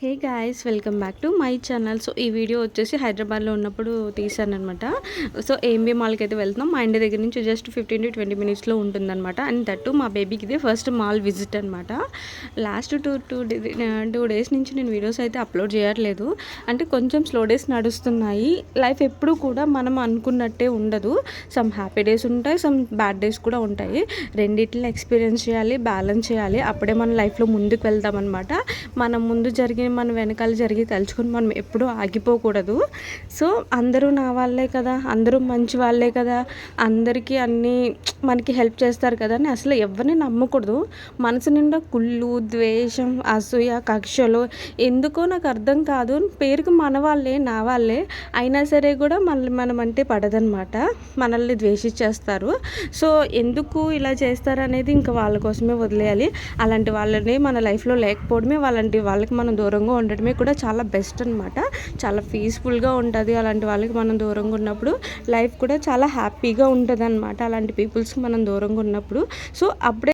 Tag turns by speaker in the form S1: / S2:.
S1: Hey guys, welcome back to my channel. So ఈ video వచ్చేసి హైదరాబాద్లో ఉన్నప్పుడు తీసానమాట. సో ఏఎంబీ మాల్కి అయితే వెళ్తున్నాం. మా ఇంటి దగ్గర నుంచి జస్ట్ 15 to 20 మినిట్స్లో ఉంటుందన్నమాట. అండ్ దట్టు మా బేబీకి ఇదే ఫస్ట్ మాల్ విజిట్ అనమాట. లాస్ట్ టూ డేస్ నుంచి నేను వీడియోస్ అయితే అప్లోడ్ చేయట్లేదు. అంటే కొంచెం స్లో డేస్ నడుస్తున్నాయి. లైఫ్ ఎప్పుడు కూడా మనం అనుకున్నట్టే ఉండదు. సమ్ హ్యాపీ డేస్ ఉంటాయి, సమ్ బ్యాడ్ డేస్ కూడా ఉంటాయి. రెండిటిని ఎక్స్పీరియన్స్ చేయాలి, బ్యాలెన్స్ చేయాలి. అప్పుడే మన లైఫ్లో ముందుకు వెళ్తామన్నమాట. మనం ముందు జరిగి మన వెనకాల జరిగి తలుచుకొని మనం ఎప్పుడూ ఆగిపోకూడదు. సో అందరూ నా వాళ్ళే కదా, అందరూ మంచి వాళ్ళే కదా, అందరికీ అన్నీ మనకి హెల్ప్ చేస్తారు కదా అని అసలు ఎవరిని నమ్మకూడదు. మనసు నిండా కుళ్ళు, ద్వేషం, అసూయ, కక్షలు ఎందుకో నాకు అర్థం కాదు. పేరుకి మన వాళ్ళే, నా వాళ్ళే అయినా సరే కూడా మనం అంటే పడదనమాట. మనల్ని ద్వేషించేస్తారు. సో ఎందుకు ఇలా చేస్తారు అనేది ఇంకా వాళ్ళ కోసమే వదిలేయాలి. అలాంటి వాళ్ళని మన లైఫ్లో లేకపోవడమే, అలాంటి వాళ్ళకి మనం దూరంగా ఉండడమే కూడా చాలా బెస్ట్ అనమాట. చాలా పీస్ఫుల్గా ఉంటుంది. అలాంటి వాళ్ళకి మనం దూరంగా ఉన్నప్పుడు లైఫ్ కూడా చాలా హ్యాపీగా ఉంటుంది అనమాట. అలాంటి పీపుల్స్కి మనం దూరంగా ఉన్నప్పుడు. సో అప్పుడే